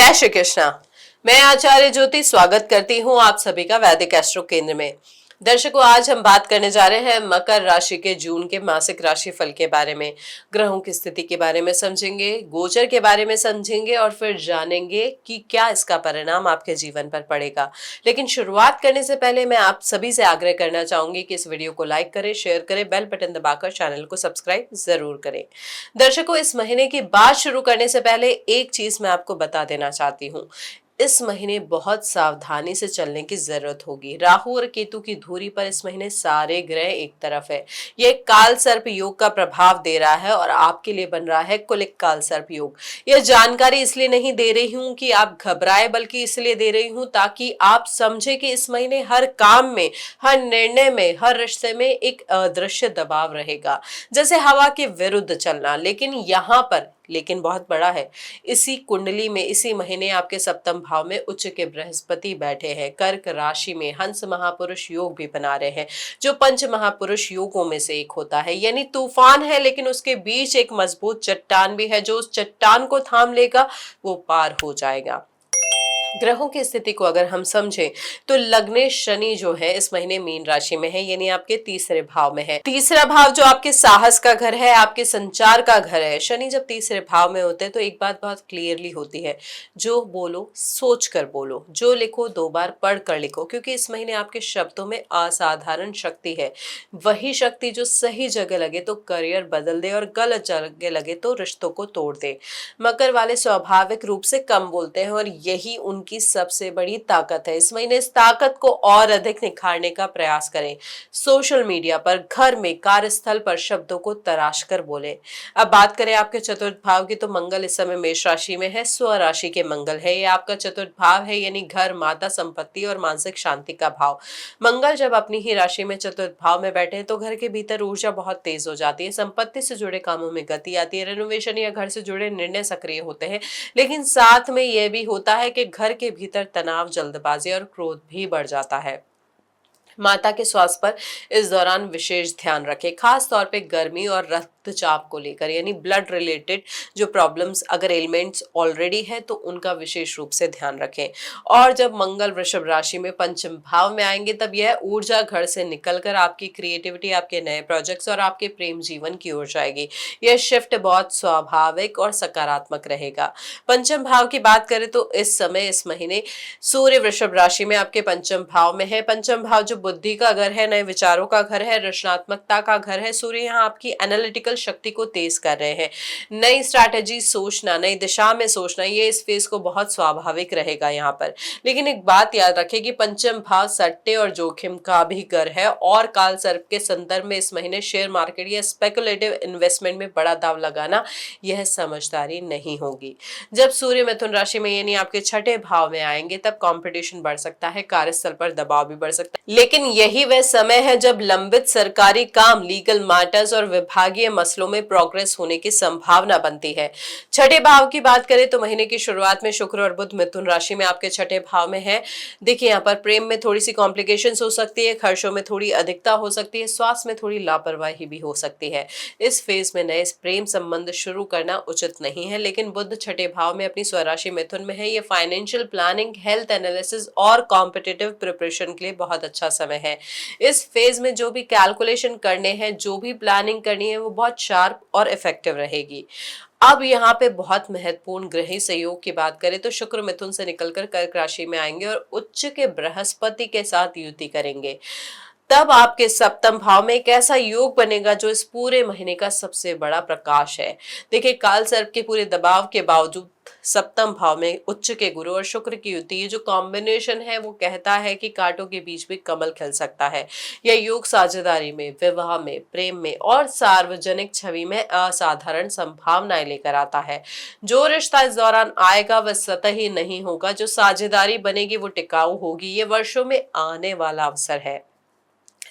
जय श्री कृष्णा। मैं आचार्य ज्योति स्वागत करती हूँ आप सभी का वैदिक एस्ट्रो केंद्र में। दर्शकों, आज हम बात करने जा रहे हैं मकर राशि के जून के मासिक राशि फल के बारे में। ग्रहों की स्थिति के बारे में समझेंगे, गोचर के बारे में समझेंगे और फिर जानेंगे कि क्या इसका परिणाम आपके जीवन पर पड़ेगा। लेकिन शुरुआत करने से पहले मैं आप सभी से आग्रह करना चाहूंगी कि इस वीडियो को लाइक करें, शेयर करें, बेल बटन दबाकर चैनल को सब्सक्राइब जरूर करें। दर्शकों, इस महीने की बात शुरू करने से पहले एक चीज मैं आपको बता देना चाहती हूँ। इस महीने बहुत सावधानी से चलने की जरूरत होगी। राहु और केतु की धुरी पर इस महीने सारे ग्रह एक तरफ है। ये काल सर्प योग का प्रभाव दे रहा है और आपके लिए बन रहा है कुलिक काल सर्प योग। यह जानकारी इसलिए नहीं दे रही हूं कि आप घबराए, बल्कि इसलिए दे रही हूं ताकि आप समझे कि इस महीने हर काम में, हर निर्णय में, हर रिश्ते में एक अदृश्य दबाव रहेगा, जैसे हवा के विरुद्ध चलना। लेकिन बहुत बड़ा है। इसी कुंडली में इसी महीने आपके सप्तम भाव में उच्च के बृहस्पति बैठे हैं। कर्क राशि में हंस महापुरुष योग भी बना रहे हैं, जो पंच महापुरुष योगों में से एक होता है। यानी तूफान है, लेकिन उसके बीच एक मजबूत चट्टान भी है। जो उस चट्टान को थाम लेगा वो पार हो जाएगा। ग्रहों की स्थिति को अगर हम समझें तो लग्ने शनि जो है इस महीने मीन राशि में है, यानी आपके तीसरे भाव में है। तीसरा भाव जो आपके साहस का घर है, आपके संचार का घर है। शनि जब तीसरे भाव में होते हैं तो एक बात बहुत क्लियरली होती है, जो बोलो सोच कर बोलो, जो लिखो 2 बार पढ़ कर लिखो, क्योंकि इस महीने आपके शब्दों में असाधारण शक्ति है। वही शक्ति जो सही जगह लगे तो करियर बदल दे और गलत जगह लगे तो रिश्तों को तोड़ दे। मकर वाले स्वाभाविक रूप से कम बोलते हैं और यही उनकी सबसे बड़ी ताकत है। इस महीने इस ताकत को और अधिक निखारने का प्रयास करें। सोशल मीडिया पर, घर में, कार्यस्थल पर शब्दों को तराश कर बोले। अब बात करें आपके चतुर्थ भाव की, तो मंगल इस समय मेष राशि में है। स्व राशि के मंगल है। ये आपका चतुर्थ भाव है, यानी घर, माता, संपत्ति और मानसिक शांति का भाव। मंगल जब अपनी ही राशि में चतुर्थ भाव में बैठे हैं तो घर के भीतर ऊर्जा बहुत तेज हो जाती है। संपत्ति से जुड़े कामों में गति आती है। रेनोवेशन या घर से जुड़े निर्णय सक्रिय होते हैं। लेकिन साथ में यह भी होता है कि घर के भीतर तनाव, जल्दबाजी और क्रोध भी बढ़ जाता है। माता के स्वास्थ्य पर इस दौरान विशेष ध्यान रखें, खास तौर पे गर्मी और रक्तचाप को लेकर, यानी ब्लड रिलेटेड जो प्रॉब्लम्स, अगर एलिमेंट्स ऑलरेडी है तो उनका विशेष रूप से ध्यान रखें। और जब मंगल वृषभ राशि में पंचम भाव में आएंगे तब यह ऊर्जा घर से निकलकर आपकी क्रिएटिविटी, आपके नए प्रोजेक्ट्स और आपके प्रेम जीवन की ओर जाएगी। यह शिफ्ट बहुत स्वाभाविक और सकारात्मक रहेगा। पंचम भाव की बात करें तो इस समय, इस महीने सूर्य वृषभ राशि में आपके पंचम भाव में है। पंचम भाव जो बुद्धि का घर है, नए विचारों का घर है, रचनात्मकता का घर है। सूर्य यहाँ आपकी एनालिटिकल शक्ति को तेज कर रहे हैं। नई स्ट्रैटेजी सोचना, नई दिशा में सोचना, ये इस फेज को बहुत स्वाभाविक रहेगा यहाँ पर। लेकिन एक बात याद रखें कि पंचम भाव सट्टे और जोखिम का भी घर है और काल सर्प के संदर्भ में इस महीने शेयर मार्केट या स्पेकुलेटिव इन्वेस्टमेंट में बड़ा दाव लगाना, यह समझदारी नहीं होगी। जब सूर्य मिथुन राशि में यानी आपके छठे भाव में आएंगे तब कंपटीशन बढ़ सकता है, कार्यस्थल पर दबाव भी बढ़ सकता है। लेकिन यही वह समय है जब लंबित सरकारी काम, लीगल मैटर्स और विभागीय मसलों में प्रोग्रेस होने की संभावना बनती है। छठे भाव की बात करें तो महीने की शुरुआत में शुक्र और बुध मिथुन राशि में आपके छठे भाव में है। देखिए, यहाँ पर प्रेम में थोड़ी सी कॉम्प्लिकेशंस हो सकती है, खर्चों में थोड़ी अधिकता हो सकती है, स्वास्थ्य में थोड़ी लापरवाही भी हो सकती है। इस फेज में नए प्रेम संबंध शुरू करना उचित नहीं है। लेकिन बुध छठे भाव में अपनी स्वराशि मिथुन में है। ये फाइनेंशियल प्लानिंग, हेल्थ एनालिसिस और कॉम्पिटिटिव प्रिपरेशन के लिए बहुत अच्छा समय है। इस फेज में जो भी कैलकुलेशन करने हैं, जो भी प्लानिंग करनी है, वो बहुत शार्प और इफेक्टिव रहेगी। अब यहाँ पे बहुत महत्वपूर्ण ग्रही सहयोग की बात करें तो शुक्र मिथुन से निकलकर कर्क राशि में आएंगे और उच्च के बृहस्पति के साथ युति करेंगे। तब आपके सप्तम भाव में एक ऐसा योग बनेगा जो इस पूरे महीने का सबसे बड़ा प्रकाश है। देखिए, काल सर्प के पूरे दबाव के बावजूद सप्तम भाव में उच्च के गुरु और शुक्र की युति, ये जो कॉम्बिनेशन है वो कहता है कि कांटों के बीच भी कमल खिल सकता है। यह योग साझेदारी में, विवाह में, प्रेम में और सार्वजनिक छवि में असाधारण संभावनाएं लेकर आता है। जो रिश्ता इस दौरान आएगा वह सतही नहीं होगा, जो साझेदारी बनेगी वो टिकाऊ होगी। ये वर्षों में आने वाला अवसर है।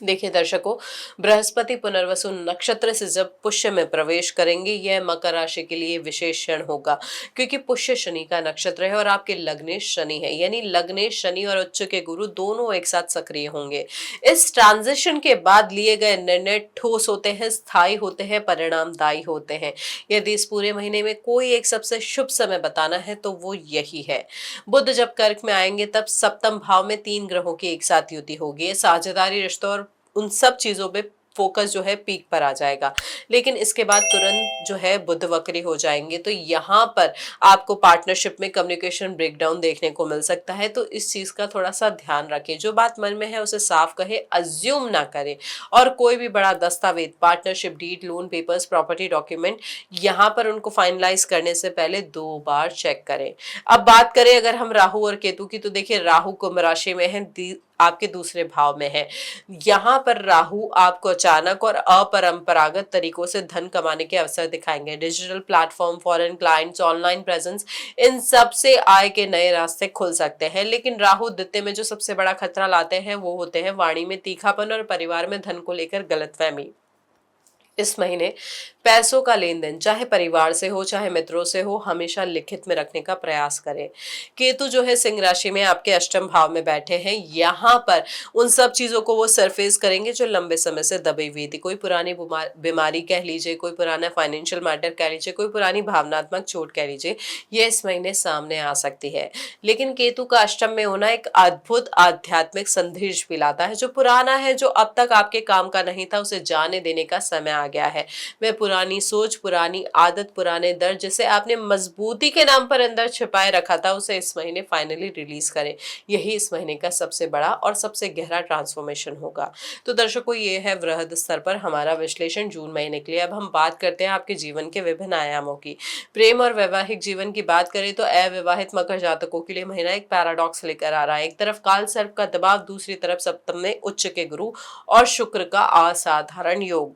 देखिए दर्शकों, बृहस्पति पुनर्वसु नक्षत्र से जब पुष्य में प्रवेश करेंगे, यह मकर राशि के लिए विशेष क्षण होगा, क्योंकि पुष्य शनि का नक्षत्र है और आपके लग्नेश शनि है, यानी लग्नेश शनि और उच्च के गुरु दोनों एक साथ सक्रिय होंगे। इस ट्रांजिशन के बाद लिए गए निर्णय ठोस होते हैं, स्थायी होते हैं, परिणामदायी होते हैं। यदि इस पूरे महीने में कोई एक सबसे शुभ समय बताना है तो वो यही है। बुध जब कर्क में आएंगे तब सप्तम भाव में 3 ग्रहों की एक साथ युति होगी। साझेदारी रिश्तों और उन सब चीजों पे फोकस जो है पीक पर आ जाएगा। लेकिन इसके बाद तुरंत जो है बुध वक्री हो जाएंगे, तो यहाँ पर आपको पार्टनरशिप में कम्युनिकेशन ब्रेकडाउन देखने को मिल सकता है। तो इस चीज का थोड़ा सा ध्यान रखें, जो बात मन में है उसे साफ कहे, अज्यूम ना करें। और कोई भी बड़ा दस्तावेज, partnership deed, loan papers, property document, यहाँ पर उनको फाइनलाइज करने से पहले 2 बार चेक करें। अब बात करें अगर हम राहु और केतु की, तो देखिए राहु कुंभ राशि में है, आपके दूसरे भाव में है। यहाँ पर राहु आपको अचानक और अपरंपरागत तरीकों से धन कमाने के अवसर दिखाएंगे। Digital platform, foreign clients, online presence, इन सब से आय के नए रास्ते खुल सकते हैं। लेकिन राहु द्वितीय में जो सबसे बड़ा खतरा लाते हैं वो होते हैं वाणी में तीखापन और परिवार में धन को लेकर गलतफहमी। इस महीने पैसों का लेन देन, चाहे परिवार से हो चाहे मित्रों से हो, हमेशा लिखित में रखने का प्रयास करें। केतु जो है सिंह राशि में आपके अष्टम भाव में बैठे हैं, यहाँ पर उन सब चीजों को वो सरफेस करेंगे जो लंबे समय से दबी हुई थी। कोई पुरानी बीमारी कह लीजिए, कोई पुराना फाइनेंशियल मैटर कह लीजिए, कोई पुरानी भावनात्मक चोट कह लीजिए, ये इस महीने सामने आ सकती है। लेकिन केतु का अष्टम में होना एक अद्भुत आध्यात्मिक संदेश भी लाता है। जो पुराना है, जो अब तक आपके काम का नहीं था, उसे जाने देने का समय आ गया है। वह पुरानी सोच, पुरानी आदत, पुराने दर्द, जिसे आपने मजबूती के नाम पर अंदर छिपाए रखा था, उसे इस महीने फाइनली रिलीज करें। यही इस महीने का सबसे बड़ा और सबसे गहरा ट्रांसफॉर्मेशन होगा। तो दर्शकों, ये है वृहद स्तर पर हमारा विश्लेषण जून महीने के लिए। अब हम बात करते हैं आपके जीवन के विभिन्न आयामों की। प्रेम और वैवाहिक जीवन की बात करें तो अविवाहित मकर जातकों के लिए महीना एक पैराडॉक्स लेकर आ रहा है। एक तरफ काल सर्प का दबाव, दूसरी तरफ सप्तम में उच्च के गुरु और शुक्र का असाधारण योग।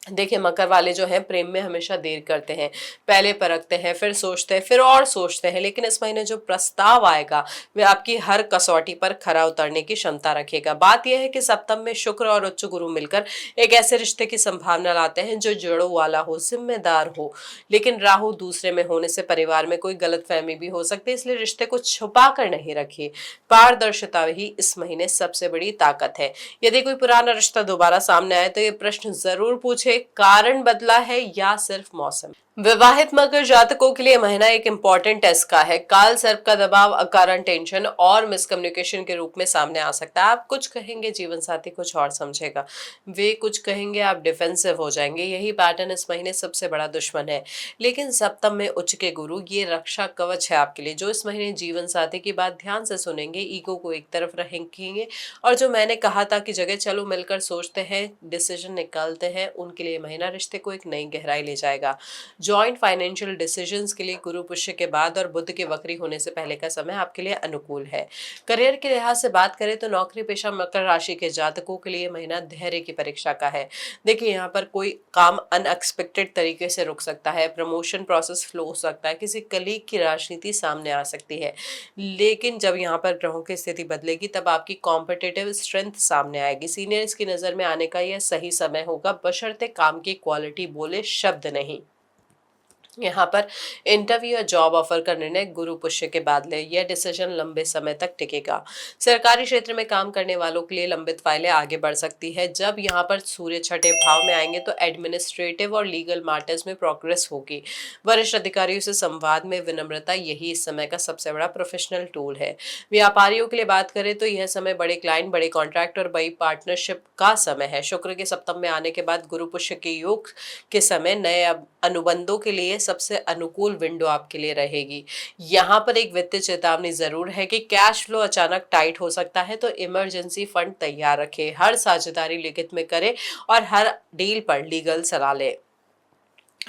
देखिए मकर वाले जो हैं प्रेम में हमेशा देर करते हैं, पहले परखते हैं, फिर सोचते हैं, फिर और सोचते हैं। लेकिन इस महीने जो प्रस्ताव आएगा वह आपकी हर कसौटी पर खरा उतरने की क्षमता रखेगा। बात यह है कि सप्तम में शुक्र और उच्च गुरु मिलकर एक ऐसे रिश्ते की संभावना लाते हैं जो जड़ों वाला हो, जिम्मेदार हो। लेकिन राहु दूसरे में होने से परिवार में कोई गलतफहमी भी हो सकती है, इसलिए रिश्ते को छुपा कर नहीं रखिए। पारदर्शिता ही इस महीने सबसे बड़ी ताकत है। यदि कोई पुराना रिश्ता दोबारा सामने आए तो ये प्रश्न जरूर पूछे, कारण बदला है या सिर्फ मौसम। विवाहित मकर जातकों के लिए महीना एक इंपॉर्टेंट टेस्ट का है। काल सर्प का दबाव अकारण टेंशन और मिसकम्युनिकेशन के रूप में सामने आ सकता है। आप कुछ कहेंगे, जीवन साथी कुछ और समझेगा, वे कुछ कहेंगे, आप डिफेंसिव हो जाएंगे। यही पैटर्न इस महीने सबसे बड़ा दुश्मन है। लेकिन सप्तम में उच्च के गुरु ये रक्षा कवच है आपके लिए। जो इस महीने जीवन साथी की बात ध्यान से सुनेंगे, ईगो को एक तरफ रखेंगे और जो मैंने कहा था कि जगह चलो मिलकर सोचते हैं, डिसीजन निकालते हैं, उनके लिए महीना रिश्ते को एक नई गहराई ले जाएगा। जॉइंट फाइनेंशियल डिसीजंस के लिए गुरु पुष्य के बाद और बुध के वक्री होने से पहले का समय आपके लिए अनुकूल है। करियर के लिहाज से बात करें तो नौकरी पेशा मकर राशि के जातकों के लिए महीना धैर्य की परीक्षा का है। देखिए यहाँ पर कोई काम अनएक्सपेक्टेड तरीके से रुक सकता है, प्रमोशन प्रोसेस फ्लो हो सकता है, किसी कलीग की राजनीति सामने आ सकती है। लेकिन जब यहाँ पर ग्रहों की स्थिति बदलेगी तब आपकी कॉम्पिटिटिव स्ट्रेंथ सामने आएगी। सीनियर्स की नजर में आने का यह सही समय होगा, बशर्ते काम की क्वालिटी बोले, शब्द नहीं। यहाँ पर इंटरव्यू या जॉब ऑफर का निर्णय गुरु पुष्य के बाद ले, यह डिसीजन लंबे समय तक टिकेगा। सरकारी क्षेत्र में काम करने वालों के लिए लंबित फाइलें आगे बढ़ सकती है। जब यहाँ पर सूर्य छठे भाव में आएंगे तो एडमिनिस्ट्रेटिव और लीगल मैटर्स में प्रोग्रेस होगी। वरिष्ठ अधिकारियों से संवाद में विनम्रता, यही इस समय का सबसे बड़ा प्रोफेशनल टूल है। व्यापारियों के लिए बात करें तो यह समय बड़े क्लाइंट, बड़े कॉन्ट्रैक्ट और बड़ी पार्टनरशिप का समय है। शुक्र के सप्तम में आने के बाद गुरु पुष्य के योग के समय नए अनुबंधों के लिए सबसे अनुकूल विंडो आपके लिए रहेगी। यहाँ पर एक वित्तीय चेतावनी जरूर है कि कैश फ्लो अचानक टाइट हो सकता है, तो इमरजेंसी फंड तैयार रखें। हर साझेदारी लिखित में करें और हर डील पर लीगल सलाह लें।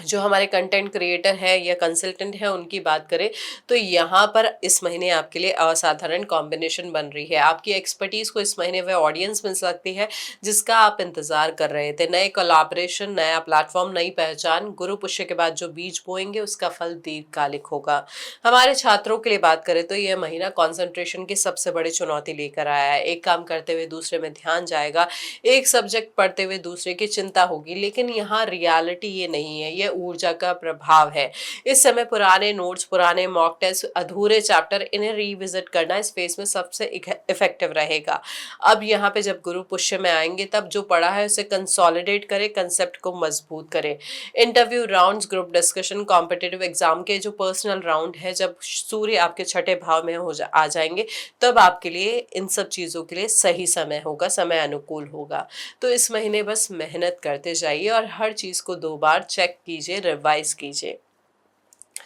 जो हमारे कंटेंट क्रिएटर है या कंसल्टेंट है उनकी बात करें तो यहाँ पर इस महीने आपके लिए असाधारण कॉम्बिनेशन बन रही है। आपकी एक्सपर्टीज को इस महीने वह ऑडियंस मिल सकती है जिसका आप इंतजार कर रहे थे। नए कोलैबोरेशन, नया प्लेटफॉर्म, नई पहचान। गुरु पुष्य के बाद जो बीज बोएंगे उसका फल दीर्घकालिक होगा। हमारे छात्रों के लिए बात करें तो यह महीना कॉन्सेंट्रेशन की सबसे बड़ी चुनौती लेकर आया है। एक काम करते हुए दूसरे में ध्यान जाएगा, एक सब्जेक्ट पढ़ते हुए दूसरे की चिंता होगी, लेकिन यहाँ रियलिटी ये नहीं है, ये ऊर्जा का प्रभाव है। इस समय पुराने नोट्स, पुराने मॉक टेस्ट, अधूरे चैप्टर, इन्हें रिविजिट करना इस फेज में सबसे इफेक्टिव रहेगा। अब यहाँ पे जब गुरु पुष्य में आएंगे तब जो पढ़ा है उसे कंसोलिडेट करें, कंसेप्ट को मजबूत करें। Interview rounds, group discussion, competitive exam के जो पर्सनल राउंड है, जब सूर्य आपके छठे भाव में आ जाएंगे तब आपके लिए इन सब चीजों के लिए सही समय होगा, समय अनुकूल होगा। तो इस महीने बस मेहनत करते जाइए और हर चीज को 2 बार चेक कीजिए, रिवाइज कीजिए।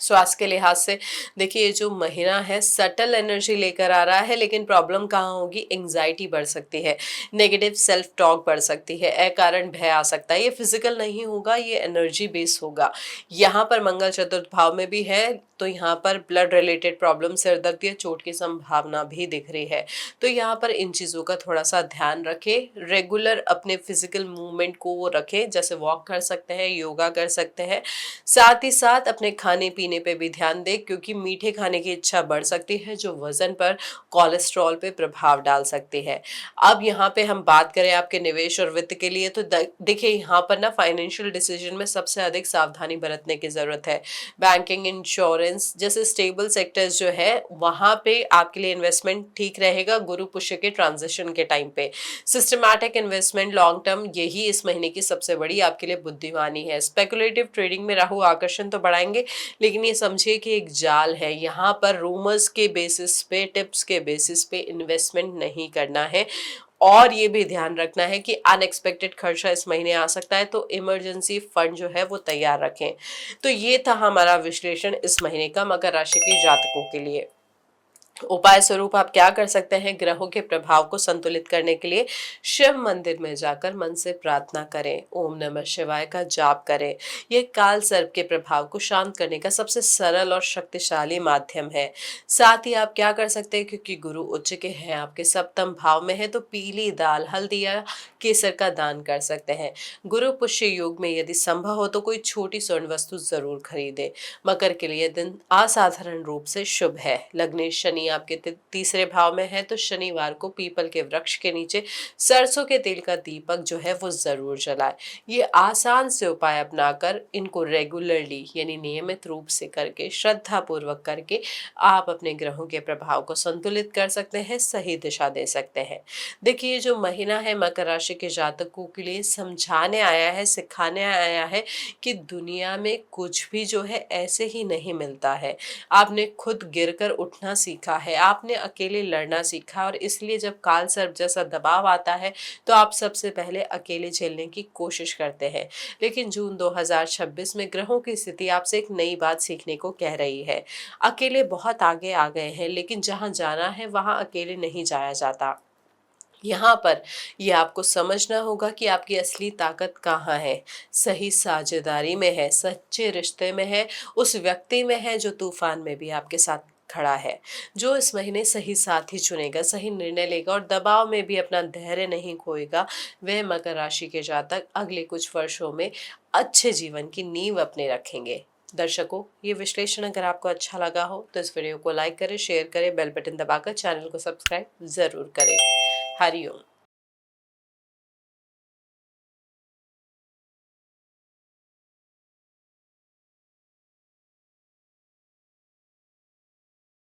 स्वास्थ्य के लिहाज से देखिए, ये जो महीना है सटल एनर्जी लेकर आ रहा है, लेकिन प्रॉब्लम कहाँ होगी? एंग्जाइटी बढ़ सकती है, नेगेटिव सेल्फ टॉक बढ़ सकती है, अकारण भय आ सकता है। ये फिजिकल नहीं होगा, ये एनर्जी बेस होगा। यहाँ पर मंगल चतुर्थ भाव में भी है तो यहाँ पर ब्लड रिलेटेड प्रॉब्लम, सिर दर्द या चोट की संभावना भी दिख रही है। तो यहाँ पर इन चीज़ों का थोड़ा सा ध्यान रखें। रेगुलर अपने फिजिकल मूवमेंट को वो रखें, जैसे वॉक कर सकते हैं, योगा कर सकते हैं। साथ ही साथ अपने खाने पीने पे भी ध्यान दें, क्योंकि मीठे खाने की इच्छा बढ़ सकती है जो वजन पर, कोलेस्ट्रॉल पे प्रभाव डाल सकती है। अब यहाँ पे हम बात करें आपके निवेश और वित्त के लिए तो देखिए, यहाँ पर ना फाइनेंशियल डिसीजन में सबसे अधिक सावधानी बरतने की जरूरत है। बैंकिंग, इंश्योरेंस जैसे स्टेबल सेक्टर्स जो है वहां पे आपके लिए इन्वेस्टमेंट ठीक रहेगा गुरु पुष्य के ट्रांजिशन के टाइम पे। सिस्टमैटिक इन्वेस्टमेंट, लॉन्ग टर्म, यही इस महीने की सबसे बड़ी आपके लिए बुद्धिमानी है। स्पेकुलेटिव ट्रेडिंग में राहु आकर्षण तो बढ़ाएंगे, लेकिन ये समझिए कि एक जाल है। यहाँ पर रूमर्स के बेसिस पे, टिप्स के बेसिस पे इन्वेस्टमेंट नहीं करना है। और ये भी ध्यान रखना है कि अनएक्सपेक्टेड खर्चा इस महीने आ सकता है, तो इमरजेंसी फंड जो है वो तैयार रखें। तो ये था हमारा विश्लेषण इस महीने का मकर राशि के जातकों के लिए। उपाय स्वरूप आप क्या कर सकते हैं? ग्रहों के प्रभाव को संतुलित करने के लिए शिव मंदिर में जाकर मन से प्रार्थना करें, ओम नमः शिवाय का जाप करें। यह काल सर्प के प्रभाव को शांत करने का सबसे सरल और शक्तिशाली माध्यम है। साथ ही आप क्या कर सकते हैं, क्योंकि गुरु उच्च के हैं, आपके सप्तम भाव में है, तो पीली दाल, हल्दी या केसर का दान कर सकते हैं। गुरु पुष्य योग में यदि संभव हो तो कोई छोटी स्वर्ण वस्तु जरूर खरीदे। मकर के लिए दिन असाधारण रूप से शुभ है। लग्नेश शनि आपके तीसरे भाव में है, तो शनिवार को पीपल के वृक्ष के नीचे सरसों के तेल का दीपक जो है वो जरूर जलाए। ये आसान से उपाय अपनाकर इनको रेगुलरली यानी नियमित रूप से करके, श्रद्धा पूर्वक करके आप अपने ग्रहों के प्रभाव को संतुलित कर सकते हैं, सही दिशा दे सकते हैं। देखिए, जो महीना है मकर राशि के जातकों के लिए समझाने आया है, सिखाने आया है कि दुनिया में कुछ भी जो है ऐसे ही नहीं मिलता है। आपने खुद गिरकर उठना सीखा है, आपने अकेले लड़ना सीखा, और इसलिए जब काल सर्प जैसा दबाव आता है तो आप सबसे पहले अकेले झेलने की कोशिश करते हैं। लेकिन जून 2026 में ग्रहों की स्थिति आपसे एक नई बात सीखने को कह रही है। अकेले बहुत आगे आ गए हैं, लेकिन जहां जाना है वहां अकेले नहीं जाया जाता। यहाँ पर ये आपको समझना होगा कि आपकी असली ताकत कहाँ है। सही साझेदारी में है, सच्चे रिश्ते में है, उस व्यक्ति में है जो तूफान में भी आपके साथ खड़ा है। जो इस महीने सही साथी चुनेगा, सही निर्णय लेगा और दबाव में भी अपना धैर्य नहीं खोएगा, वह मकर राशि के जातक अगले कुछ वर्षों में अच्छे जीवन की नींव अपने रखेंगे। दर्शकों, ये विश्लेषण अगर आपको अच्छा लगा हो तो इस वीडियो को लाइक करें, शेयर करें, बेल बटन दबाकर चैनल को सब्सक्राइब जरूर करें। हरिओम।